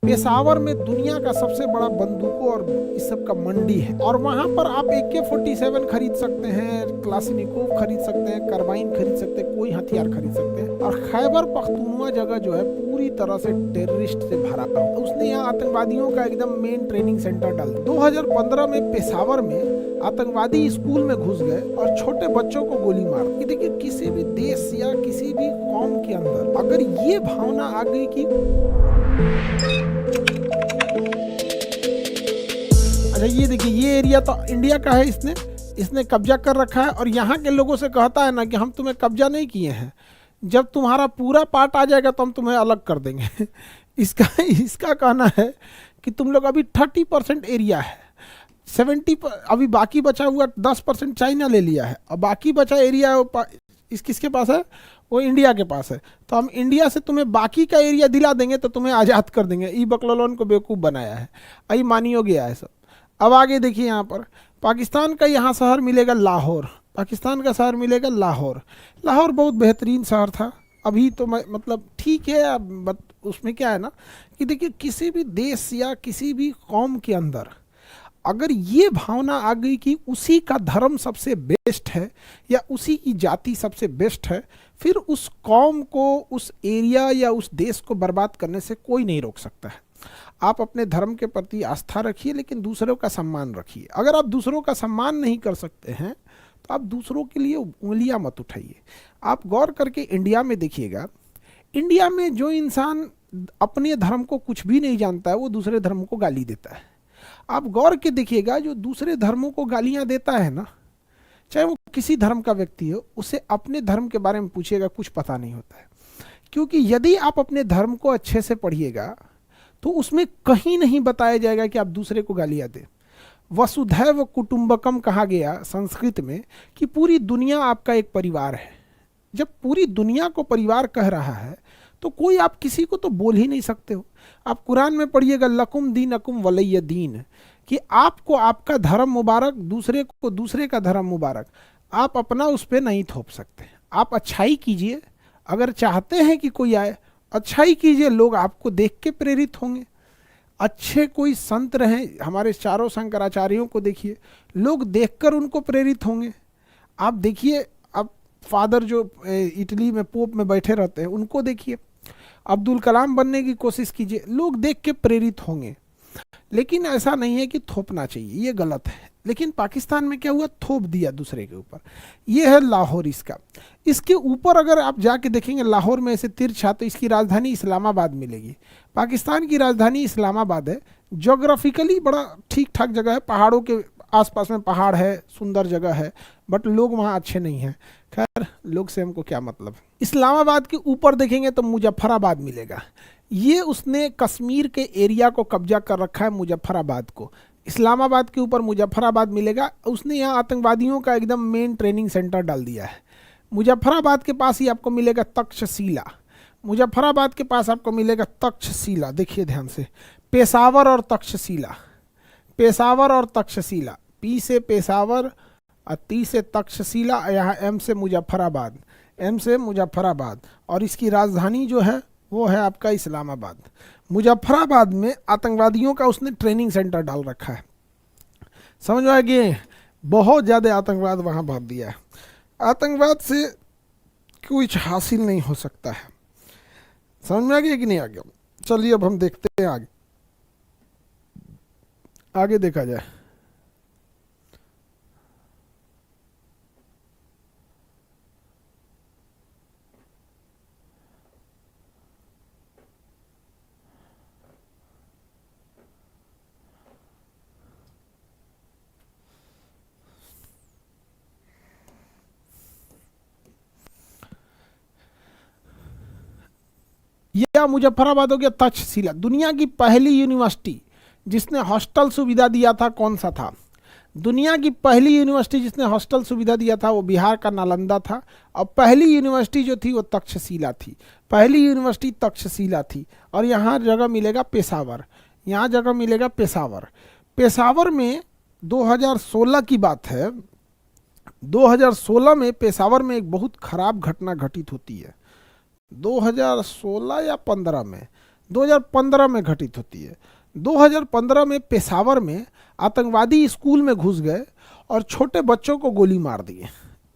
पेशावर में दुनिया का सबसे बड़ा बंदूकों और इस सब का मंडी है, और वहां पर आप AK-47 खरीद सकते हैं, क्लाशनिकोव खरीद सकते हैं, कार्बाइन खरीद सकते हैं, कोई हथियार खरीद सकते हैं। और खैबर पख्तूनवा जगह जो है पूरी तरह से टेररिस्ट से भरा हुआ, उसने यहाँ आतंकवादियों का एकदम मेन ट्रेनिंग सेंटर डाल दिया। 2015 में पेशावर में आतंकवादी स्कूल में घुस गए और छोटे बच्चों को गोली मार दी। देखिए, किसी भी देश या किसी भी कौम के अंदर अगर ये भावना आ गई कि अच्छा ये देखिए, ये एरिया तो इंडिया का है, इसने कब्जा कर रखा है, और यहाँ के लोगों से कहता है ना कि हम तुम्हें कब्जा नहीं किए हैं, जब तुम्हारा पूरा पार्ट आ जाएगा तो हम तुम्हें अलग कर देंगे। इसका कहना है कि तुम लोग अभी 30% एरिया है, 70 अभी बाकी बचा हुआ 10% चाइना ले लिया है, और बाकी बचा एरिया किसके पास है? वो इंडिया के पास है। तो हम इंडिया से तुम्हें बाकी का एरिया दिला देंगे तो तुम्हें आज़ाद कर देंगे। ई बकलोन को बेवकूफ़ बनाया है, आई मानियो गया है सब। अब आगे देखिए, यहाँ पर पाकिस्तान का यहाँ शहर मिलेगा लाहौर, पाकिस्तान का शहर मिलेगा लाहौर। लाहौर बहुत बेहतरीन शहर था, अभी तो मतलब ठीक है। अब उसमें क्या है ना कि देखिए, किसी भी देश या किसी भी कौम के अंदर अगर ये भावना आ गई कि उसी का धर्म सबसे बेस्ट है या उसी की जाति सबसे बेस्ट है, फिर उस कौम को, उस एरिया या उस देश को बर्बाद करने से कोई नहीं रोक सकता है। आप अपने धर्म के प्रति आस्था रखिए, लेकिन दूसरों का सम्मान रखिए। अगर आप दूसरों का सम्मान नहीं कर सकते हैं तो आप दूसरों के लिए उंगलियां मत उठाइए। आप गौर करके इंडिया में देखिएगा, इंडिया में जो इंसान अपने धर्म को कुछ भी नहीं जानता है वो दूसरे धर्म को गाली देता है। आप गौर के देखिएगा, जो दूसरे धर्मों को गालियां देता है ना, चाहे वो किसी धर्म का व्यक्ति हो, उसे अपने धर्म के बारे में पूछिएगा, कुछ पता नहीं होता है। क्योंकि यदि आप अपने धर्म को अच्छे से पढ़िएगा तो उसमें कहीं नहीं बताया जाएगा कि आप दूसरे को गालियां दें। वसुधैव कुटुंबकम कहा गया संस्कृत में कि पूरी दुनिया आपका एक परिवार है। जब पूरी दुनिया को परिवार कह रहा है तो कोई आप किसी को तो बोल ही नहीं सकते हो। आप कुरान में पढ़िएगा, लकुम दीनकुम वलिय दीन, कि आपको आपका धर्म मुबारक, दूसरे को दूसरे का धर्म मुबारक। आप अपना उस पर नहीं थोप सकते। आप अच्छाई कीजिए, अगर चाहते हैं कि कोई आए, अच्छाई कीजिए, लोग आपको देख के प्रेरित होंगे। अच्छे कोई संत रहे, हमारे चारों शंकराचार्यों को देखिए, लोग देखकर उनको प्रेरित होंगे। आप देखिए, अब फादर जो इटली में पोप में बैठे रहते हैं उनको देखिए, अब्दुल कलाम बनने की कोशिश कीजिए, लोग देख के प्रेरित होंगे। लेकिन ऐसा नहीं है कि थोपना चाहिए, ये गलत है। लेकिन पाकिस्तान में क्या हुआ, थोप दिया दूसरे के ऊपर। ये है लाहौर इसका। इसके ऊपर अगर आप जाके देखेंगे, लाहौर में ऐसे तिरछा, तो इसकी राजधानी इस्लामाबाद मिलेगी। पाकिस्तान की राजधानी इस्लामाबाद है। जोग्राफिकली बड़ा ठीक ठाक जगह है, पहाड़ों के आसपास में पहाड़ है, सुंदर जगह है, बट लोग वहाँ अच्छे नहीं हैं। खैर, लोग से हमको क्या मतलब। इस्लामाबाद के ऊपर देखेंगे तो मुजफ्फराबाद मिलेगा। ये उसने कश्मीर के एरिया को कब्जा कर रखा है, मुजफ्फराबाद को। इस्लामाबाद के ऊपर मुजफ्फराबाद मिलेगा। उसने यहाँ आतंकवादियों का एकदम मेन ट्रेनिंग सेंटर डाल दिया है। मुजफ्फराबाद के पास ही आपको मिलेगा तक्षशिला, मुजफ्फराबाद के पास आपको मिलेगा तक्षशिला। देखिए ध्यान से, पेशावर और तक्षशिला, पेशावर और तक्षशिला, पी से पेशावर और ती से तक्षशिला, यहाँ एम से मुजफ्फराबाद, एम से मुजफ्फराबाद, और इसकी राजधानी जो है वो है आपका इस्लामाबाद। मुजफ्फराबाद में आतंकवादियों का उसने ट्रेनिंग सेंटर डाल रखा है। समझ में आ गए, बहुत ज़्यादा आतंकवाद वहाँ भर दिया है। आतंकवाद से कुछ हासिल नहीं हो सकता है। समझ में आ गया कि नहीं आ गया? चलिए अब हम देखते हैं आगे, आगे देखा जाए। यह मुजफ्फराबाद हो गया। तक्षशिला दुनिया की पहली यूनिवर्सिटी जिसने हॉस्टल सुविधा दिया था, कौन सा था? दुनिया की पहली यूनिवर्सिटी जिसने हॉस्टल सुविधा दिया था वो बिहार का नालंदा था। और पहली यूनिवर्सिटी जो थी वो तक्षशिला थी। पहली यूनिवर्सिटी तक्षशिला थी। और यहाँ जगह मिलेगा पेशावर, यहाँ जगह मिलेगा पेशावर। पेशावर में 2016 की बात है, 2016 में पेशावर में एक बहुत खराब घटना घटित होती है। 2016 या 15 में 2015 में घटित होती है। 2015 में पेशावर में आतंकवादी स्कूल में घुस गए और छोटे बच्चों को गोली मार दिए,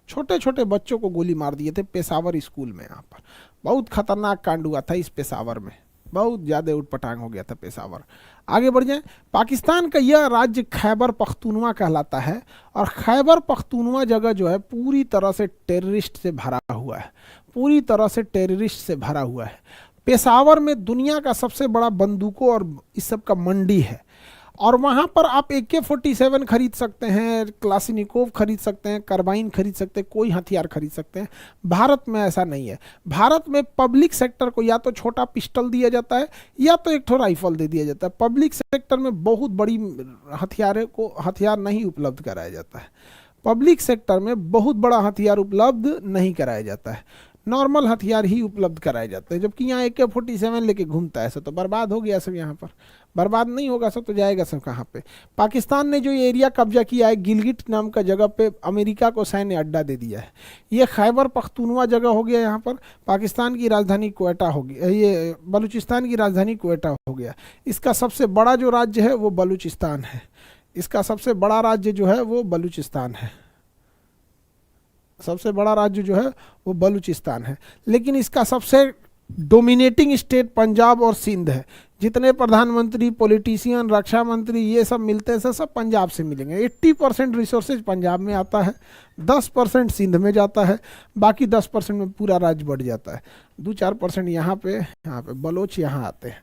छोटे छोटे बच्चों को गोली मार दिए थे पेशावर स्कूल में। यहाँ पर बहुत खतरनाक कांड हुआ था इस पेशावर में, बहुत ज़्यादा उटपटांग हो गया था पेशावर। आगे बढ़ जाएं, पाकिस्तान का यह राज्य खैबर पख्तूनवा कहलाता है और खैबर पख्तूनवा जगह जो है पूरी तरह से टेररिस्ट से भरा हुआ है, पूरी तरह से टेररिस्ट से भरा हुआ है। पेशावर में दुनिया का सबसे बड़ा बंदूकों और इस सब का मंडी है और वहाँ पर आप AK-47 खरीद सकते हैं, क्लासिनिकोव खरीद सकते हैं, कार्बाइन खरीद सकते हैं, कोई हथियार खरीद सकते हैं। भारत में ऐसा नहीं है। भारत में पब्लिक सेक्टर को या तो छोटा पिस्टल दिया जाता है या तो एक ठो राइफल दे दिया जाता है। पब्लिक सेक्टर में बहुत बड़ी हथियार नहीं उपलब्ध कराया जाता है। पब्लिक सेक्टर में बहुत बड़ा हथियार उपलब्ध नहीं कराया जाता है, नॉर्मल हथियार ही उपलब्ध कराए जाते हैं। जबकि यहाँ AK-47 लेके घूमता है सब तो बर्बाद हो गया सब, यहाँ पर बर्बाद नहीं होगा सब तो जाएगा सब कहाँ पे। पाकिस्तान ने जो एरिया कब्जा किया है गिलगिट नाम का जगह पे, अमेरिका को सैन्य अड्डा दे दिया है। ये खैबर पख्तूनवा जगह हो गया, यहाँ पर पाकिस्तान की राजधानी क्वेटा हो गई, ये बलूचिस्तान की राजधानी क्वेटा हो गया। इसका सबसे बड़ा जो राज्य है वो बलूचिस्तान है, इसका सबसे बड़ा राज्य जो है वो बलूचिस्तान है, सबसे बड़ा राज्य जो है वो बलूचिस्तान है। लेकिन इसका सबसे डोमिनेटिंग स्टेट पंजाब और सिंध है। जितने प्रधानमंत्री, पॉलिटिशियन, रक्षा मंत्री ये सब मिलते हैं सब पंजाब से मिलेंगे। 80% रिसोर्सेज पंजाब में आता है, 10% सिंध में जाता है, बाकी 10% में पूरा राज्य बढ़ जाता है। 2-4% यहाँ पे बलोच यहाँ आते हैं।